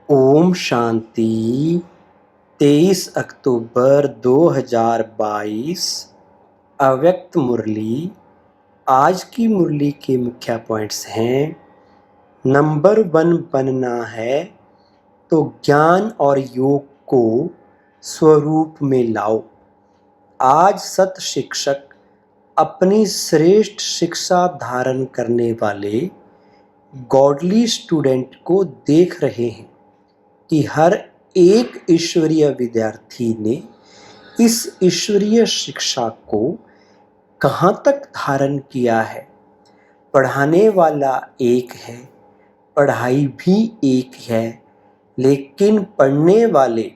ओम शांति। 23 अक्टूबर 2022। अव्यक्त मुरली। आज की मुरली के मुख्य पॉइंट्स हैं। नंबर 1 बनना है तो ज्ञान और योग को स्वरूप में लाओ। आज सत शिक्षक अपनी श्रेष्ठ शिक्षा धारण करने वाले गॉडली स्टूडेंट को देख रहे हैं कि हर एक ईश्वरीय विद्यार्थी ने इस ईश्वरीय शिक्षा को कहाँ तक धारण किया है। पढ़ाने वाला एक है, पढ़ाई भी एक है, लेकिन पढ़ने वाले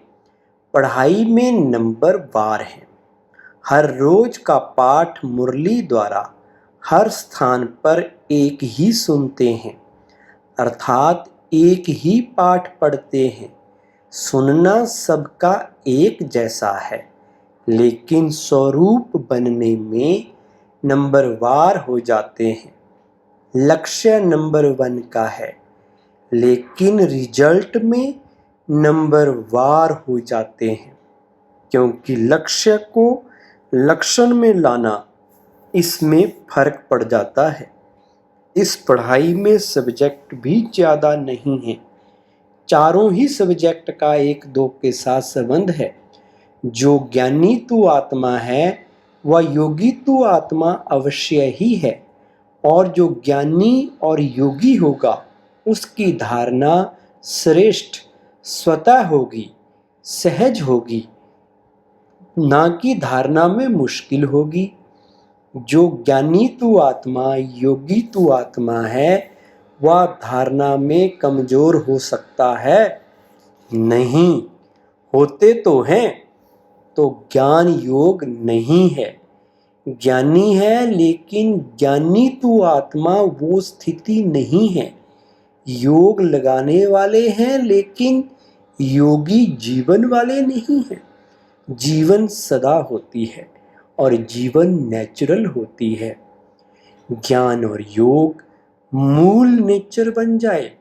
पढ़ाई में नंबर वार हैं। हर रोज का पाठ मुरली द्वारा हर स्थान पर एक ही सुनते हैं, अर्थात एक ही पाठ पढ़ते हैं। सुनना सबका एक जैसा है, लेकिन स्वरूप बनने में नंबरवार हो जाते हैं। लक्ष्य नंबर 1 का है, लेकिन रिजल्ट में नंबरवार हो जाते हैं, क्योंकि लक्ष्य को लक्षण में लाना, इसमें फर्क पड़ जाता है। इस पढ़ाई में सब्जेक्ट भी ज़्यादा नहीं है, चारों ही सब्जेक्ट का एक दो के साथ संबंध है। जो ज्ञानी तू आत्मा है वह योगी तू आत्मा अवश्य ही है, और जो ज्ञानी और योगी होगा उसकी धारणा श्रेष्ठ स्वतः होगी, सहज होगी, ना कि धारणा में मुश्किल होगी। जो ज्ञानी तू आत्मा, योगी तू आत्मा है, वह धारणा में कमजोर हो सकता है? नहीं। होते तो हैं तो ज्ञान योग नहीं है। ज्ञानी है, लेकिन ज्ञानी तू आत्मा वो स्थिति नहीं है। योग लगाने वाले हैं, लेकिन योगी जीवन वाले नहीं हैं। जीवन सदा होती है और जीवन नेचुरल होती है। ज्ञान और योग मूल नेचर बन जाए,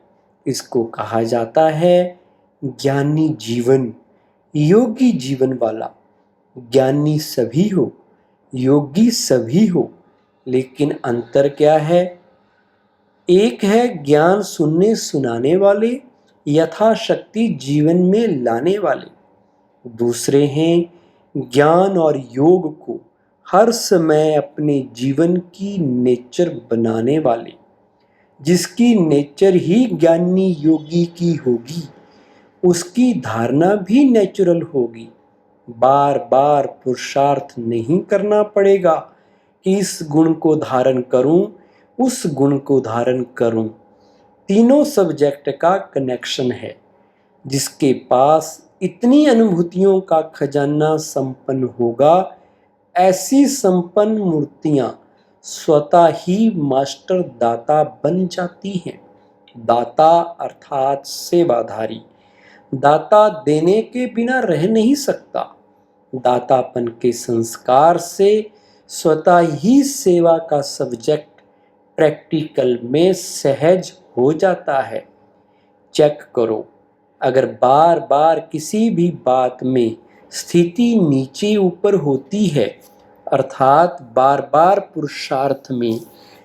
इसको कहा जाता है ज्ञानी जीवन, योगी जीवन वाला। ज्ञानी सभी हो, योगी सभी हो, लेकिन अंतर क्या है? एक है ज्ञान सुनने सुनाने वाले, यथाशक्ति जीवन में लाने वाले। दूसरे हैं ज्ञान और योग को हर समय अपने जीवन की नेचर बनाने वाले। जिसकी नेचर ही ज्ञानी योगी की होगी, उसकी धारणा भी नेचुरल होगी। बार बार पुरुषार्थ नहीं करना पड़ेगा कि इस गुण को धारण करूं, उस गुण को धारण करूं। तीनों सब्जेक्ट का कनेक्शन है। जिसके पास इतनी अनुभूतियों का खजाना संपन्न होगा, ऐसी संपन्न मूर्तियां स्वतः ही मास्टर दाता बन जाती हैं। दाता अर्थात सेवाधारी। दाता देने के बिना रह नहीं सकता। दातापन के संस्कार से स्वतः ही सेवा का सब्जेक्ट प्रैक्टिकल में सहज हो जाता है। चेक करो, अगर बार बार किसी भी बात में स्थिति नीचे ऊपर होती है, अर्थात बार बार पुरुषार्थ में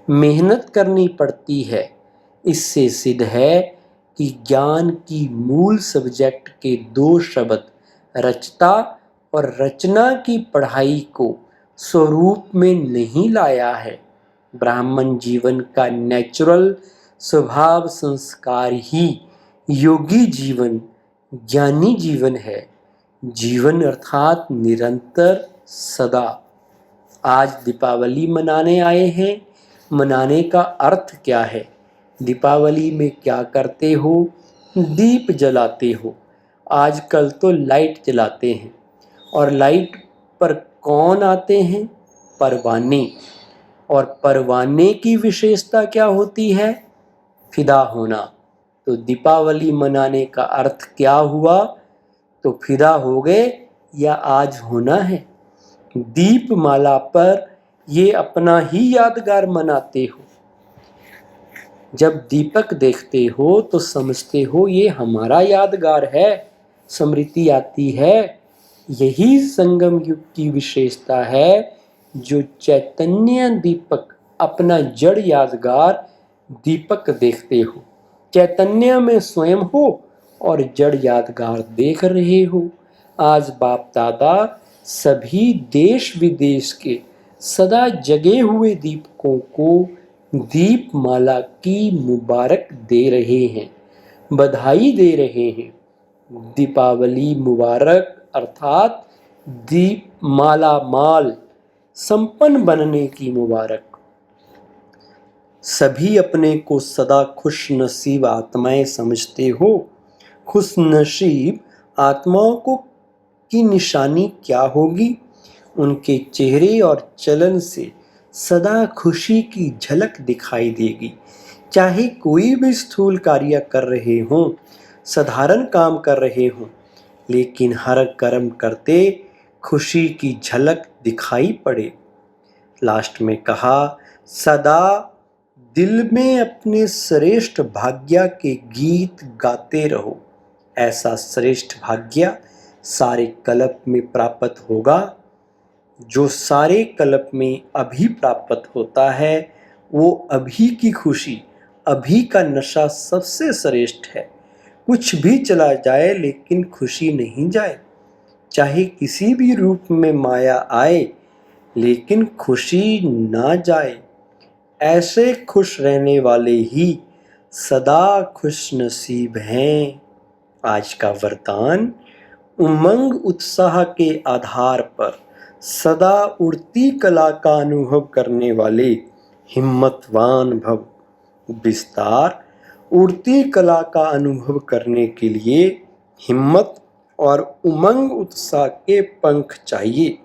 मेहनत करनी पड़ती है, इससे सिद्ध है कि ज्ञान की मूल सब्जेक्ट के 2 शब्द रचता और रचना की पढ़ाई को स्वरूप में नहीं लाया है। ब्राह्मण जीवन का नेचुरल स्वभाव संस्कार ही योगी जीवन, ज्ञानी जीवन है। जीवन अर्थात निरंतर सदा। आज दीपावली मनाने आए हैं। मनाने का अर्थ क्या है? दीपावली में क्या करते हो? दीप जलाते हो। आजकल तो लाइट जलाते हैं, और लाइट पर कौन आते हैं? परवाने। और परवाने की विशेषता क्या होती है? फिदा होना। तो दीपावली मनाने का अर्थ क्या हुआ? तो फिदा हो गए या आज होना है। दीपमाला पर ये अपना ही यादगार मनाते हो। जब दीपक देखते हो तो समझते हो ये हमारा यादगार है, स्मृति आती है। यही संगम युग की विशेषता है, जो चैतन्य दीपक अपना जड़ यादगार दीपक देखते हो, चैतन्य में स्वयं हो और जड़ यादगार देख रहे हो। आज बाप दादा सभी देश विदेश के सदा जगे हुए दीपकों को दीपमाला की मुबारक दे रहे हैं, बधाई दे रहे हैं। दीपावली मुबारक, अर्थात दीपमाला माल संपन्न बनने की मुबारक। सभी अपने को सदा खुश नसीब आत्माएं समझते हो। खुश नसीब आत्माओं को की निशानी क्या होगी? उनके चेहरे और चलन से सदा खुशी की झलक दिखाई देगी। चाहे कोई भी स्थूल कार्य कर रहे हों, साधारण काम कर रहे हों, लेकिन हर कर्म करते खुशी की झलक दिखाई पड़े। लास्ट में कहा, सदा दिल में अपने श्रेष्ठ भाग्य के गीत गाते रहो। ऐसा श्रेष्ठ भाग्य सारे कल्प में प्राप्त होगा। जो सारे कल्प में अभी प्राप्त होता है, वो अभी की खुशी, अभी का नशा सबसे श्रेष्ठ है। कुछ भी चला जाए लेकिन खुशी नहीं जाए। चाहे किसी भी रूप में माया आए, लेकिन खुशी ना जाए। ऐसे खुश रहने वाले ही सदा खुश नसीब हैं। आज का वरदान, उमंग उत्साह के आधार पर सदा उड़ती कला का अनुभव करने वाले हिम्मतवान भव। विस्तार, उड़ती कला का अनुभव करने के लिए हिम्मत और उमंग उत्साह के पंख चाहिए।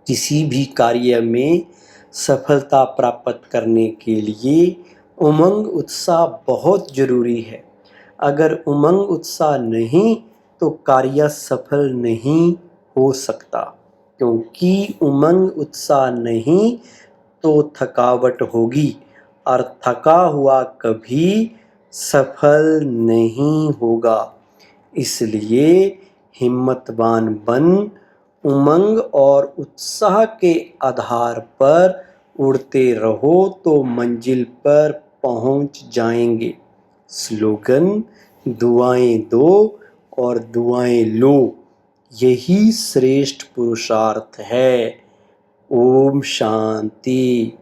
किसी भी कार्य में सफलता प्राप्त करने के लिए उमंग उत्साह बहुत जरूरी है। अगर उमंग उत्साह नहीं तो कार्य सफल नहीं हो सकता, क्योंकि उमंग उत्साह नहीं तो थकावट होगी और थका हुआ कभी सफल नहीं होगा। इसलिए हिम्मतवान बन उमंग और उत्साह के आधार पर उड़ते रहो तो मंजिल पर पहुंच जाएंगे। स्लोगन, दुआएं दो और दुआएं लो, यही श्रेष्ठ पुरुषार्थ है। ओम शांति।